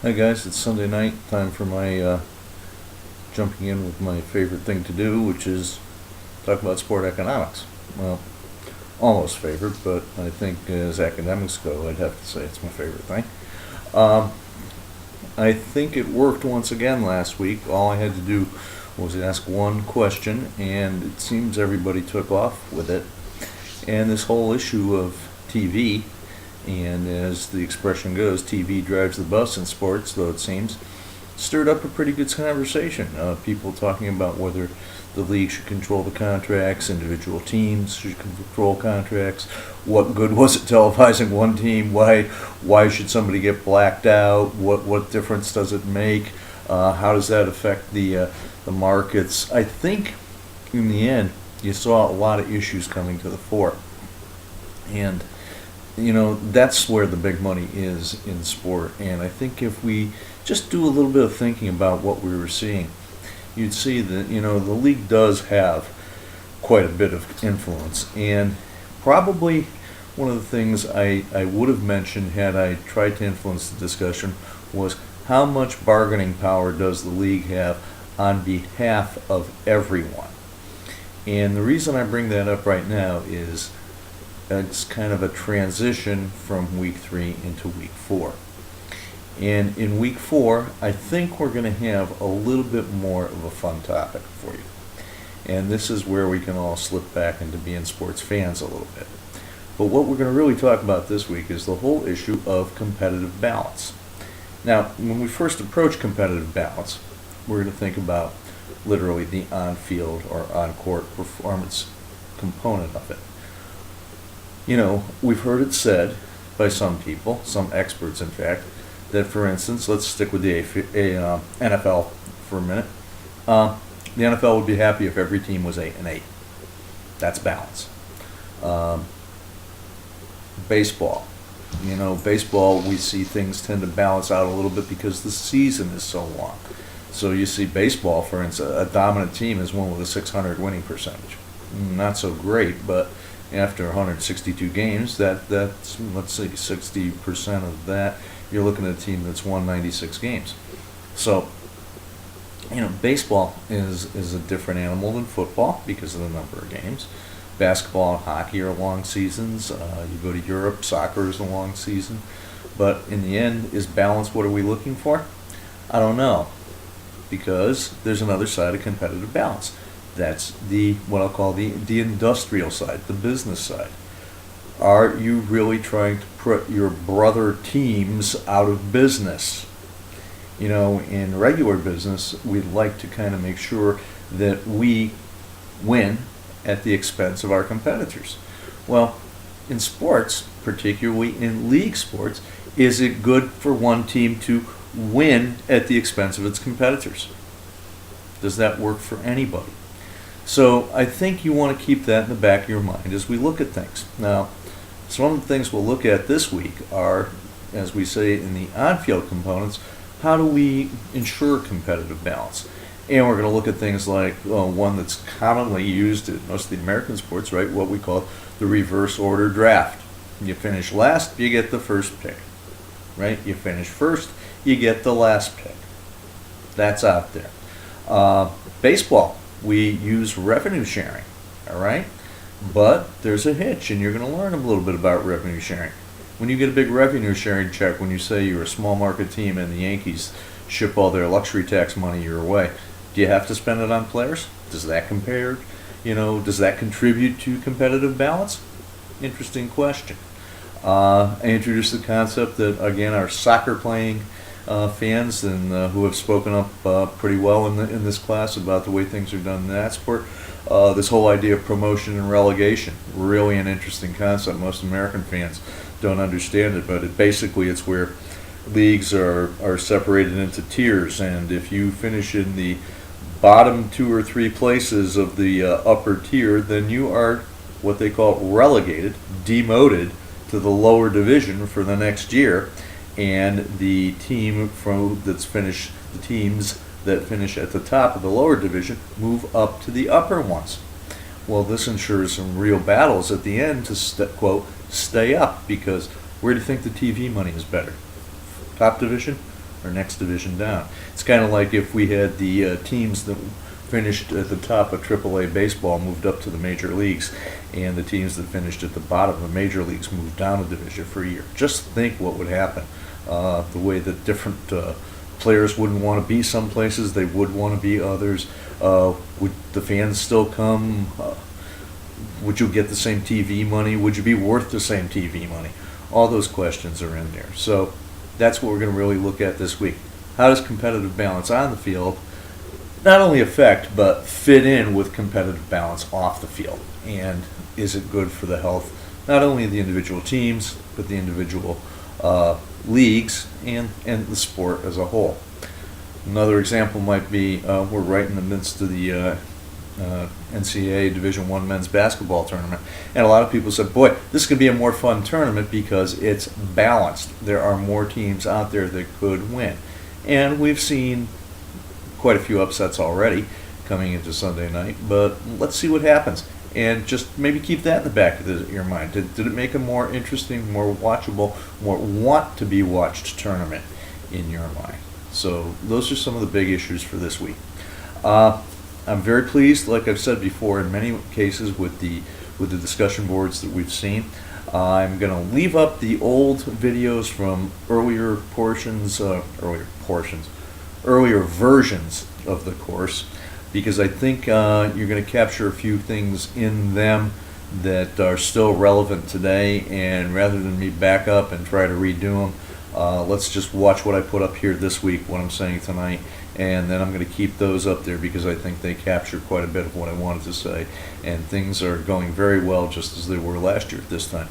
Hi guys, it's Sunday night. Time for my jumping in with my favorite thing to do, which is talk about sport economics. Well, almost favorite, but I think as academics go, I'd have to say it's my favorite thing. Um, I think it worked once again last week. All I had to do was ask one question, and it seems everybody took off with it. And this whole issue of TV, and as the expression goes, TV drives the bus in sports, though it seems, stirred up a pretty good conversation. People talking about whether the league should control the contracts, individual teams should control contracts. What good was it televising one team? Why should somebody get blacked out? What difference does it make? How does that affect the markets? I think in the end you saw a lot of issues coming to the fore, and that's where the big money is in sport. And I think if we just do a little bit of thinking about what we were seeing, you'd see that the league does have quite a bit of influence. And probably one of the things I would have mentioned had I tried to influence the discussion was how much bargaining power does the league have on behalf of everyone. And the reason I bring that up right now is it's kind of a transition from week 3 into week 4. And in week 4, I think we're going to have a little bit more of a fun topic for you. And this is where we can all slip back into being sports fans a little bit. But what we're going to really talk about this week is the whole issue of competitive balance. Now, when we first approach competitive balance, we're going to think about literally the on-field or on-court performance component of it. We've heard it said by some people, some experts in fact, that for instance, let's stick with the NFL for a minute. The NFL would be happy if every team was 8-8. That's balance. Baseball. Baseball, we see things tend to balance out a little bit because the season is so long. So you see baseball, for instance, a dominant team is one with a 600 winning percentage. Not so great, but after 162 games, that's, let's see, 60% of that, you're looking at a team that's won 96 games. So, baseball is a different animal than football because of the number of games. Basketball and hockey are long seasons. You go to Europe, soccer is a long season. But in the end, is balance what are we looking for? I don't know, because there's another side of competitive balance. That's what I'll call the industrial side, the business side. Are you really trying to put your brother teams out of business? In regular business, we'd like to kind of make sure that we win at the expense of our competitors. Well, in sports, particularly in league sports, is it good for one team to win at the expense of its competitors? Does that work for anybody? So I think you want to keep that in the back of your mind as we look at things. Now, some of the things we'll look at this week are, as we say in the on-field components, how do we ensure competitive balance? And we're going to look at things like one that's commonly used in most of the American sports, right? What we call the reverse order draft. You finish last, you get the first pick, right? You finish first, you get the last pick. That's out there. Baseball, we use revenue sharing, all right? But there's a hitch, and you're going to learn a little bit about revenue sharing. When you get a big revenue sharing check, when you say you're a small market team and the Yankees ship all their luxury tax money your way, do you have to spend it on players? Does that does that contribute to competitive balance? Interesting question. I introduced the concept that, again, our soccer playing fans and who have spoken up pretty well in this class about the way things are done in that sport. This whole idea of promotion and relegation, really an interesting concept. Most American fans don't understand it, but it's where leagues are separated into tiers, and if you finish in the bottom 2 or 3 places of the upper tier, then you are what they call relegated, demoted to the lower division for the next year, and the teams that finish at the top of the lower division move up to the upper ones. Well, this ensures some real battles at the end to quote stay up, because where do you think the TV money is better? Top division or next division down. It's kind of like if we had the teams that finished at the top of AAA baseball moved up to the major leagues, and the teams that finished at the bottom of the major leagues moved down a division for a year. Just think what would happen. The way that different players wouldn't want to be some places, they would want to be others. Would the fans still come? Would you get the same TV money? Would you be worth the same TV money? All those questions are in there. So that's what we're going to really look at this week. How does competitive balance on the field not only affect but fit in with competitive balance off the field? And is it good for the health not only of the individual teams but the individual leagues and the sport as a whole? Another example might be we're right in the midst of the NCAA Division I men's basketball tournament, and a lot of people said, boy, this could be a more fun tournament because it's balanced. There are more teams out there that could win, and we've seen quite a few upsets already coming into Sunday night, but let's see what happens, and just maybe keep that in the back of your mind. Did it make a more interesting, more watchable, more want to be watched tournament in your mind? So those are some of the big issues for this week. I'm very pleased, like I've said before, in many cases with the discussion boards that we've seen. I'm going to leave up the old videos from earlier versions of the course, because I think you're going to capture a few things in them that are still relevant today, and rather than me back up and try to redo them, let's just watch what I put up here this week, what I'm saying tonight, and then I'm going to keep those up there because I think they capture quite a bit of what I wanted to say, and things are going very well just as they were last year at this time.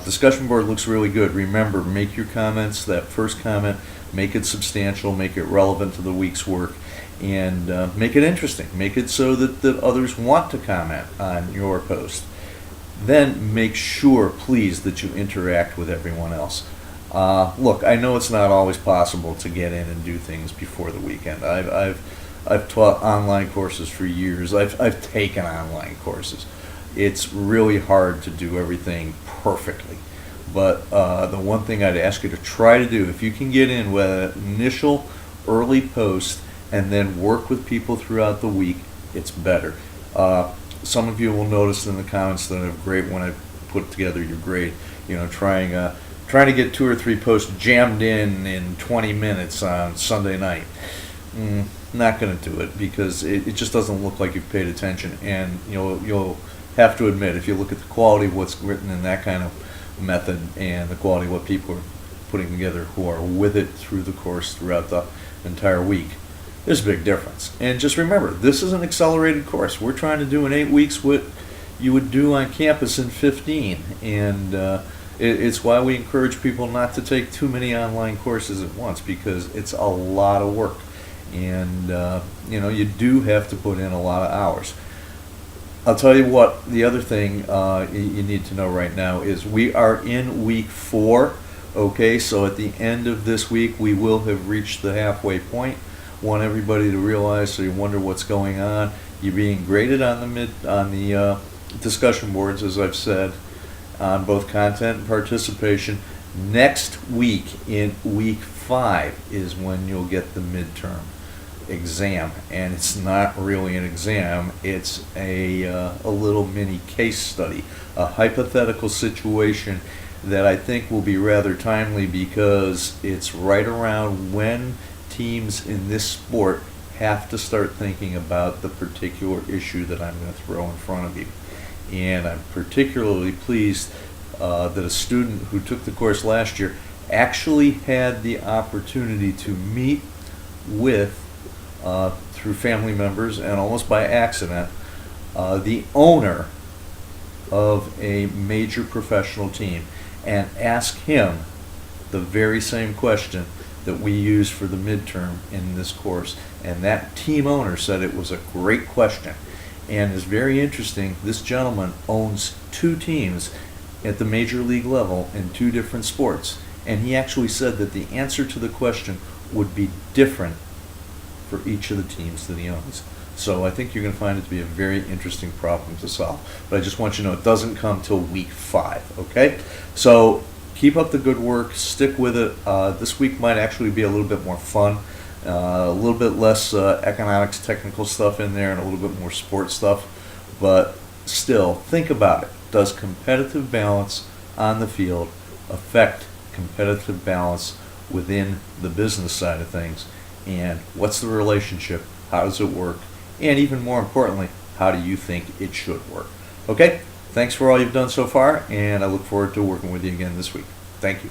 Discussion board looks really good. Remember, make your comments, that first comment, make it substantial, make it relevant to the week's work, and make it interesting. Make it so that others want to comment on your post. Then make sure, please, that you interact with everyone else. Look, I know it's not always possible to get in and do things before the weekend. I've taught online courses for years. I've taken online courses. It's really hard to do everything perfectly. But the one thing I'd ask you to try to do, if you can get in with an initial early post and then work with people throughout the week, it's better. Some of you will notice in the comments that I have great when I put together your grade, trying to get 2 or 3 posts jammed in 20 minutes on Sunday night. Not going to do it because it just doesn't look like you've paid attention, and you'll have to admit, if you look at the quality of what's written in that kind of method and the quality of what people are putting together who are with it through the course throughout the entire week, there's a big difference. And just remember, this is an accelerated course. We're trying to do in 8 weeks what you would do on campus in 15, and it's why we encourage people not to take too many online courses at once, because it's a lot of work, and you do have to put in a lot of hours. I'll tell you what, the other thing you need to know right now is we are in week 4. Okay, so at the end of this week we will have reached the halfway point. Want everybody to realize, so you wonder what's going on. You're being graded on the discussion boards, as I've said, on both content and participation. Next week, in week 5, is when you'll get the midterm exam, and it's not really an exam, it's a little mini case study, a hypothetical situation that I think will be rather timely because it's right around when teams in this sport have to start thinking about the particular issue that I'm going to throw in front of you. And I'm particularly pleased that a student who took the course last year actually had the opportunity to meet with, through family members and almost by accident, the owner of a major professional team, and ask him the very same question that we use for the midterm in this course. And that team owner said it was a great question. And it's very interesting, this gentleman owns 2 teams at the major league level in 2 different sports. And he actually said that the answer to the question would be different for each of the teams that he owns. So I think you're going to find it to be a very interesting problem to solve. But I just want you to know it doesn't come till week 5, okay? So keep up the good work, stick with it. This week might actually be a little bit more fun, a little bit less economics, technical stuff in there, and a little bit more sports stuff. But still, think about it. Does competitive balance on the field affect competitive balance within the business side of things? And what's the relationship? How does it work? And even more importantly, how do you think it should work? Okay, thanks for all you've done so far, and I look forward to working with you again this week. Thank you.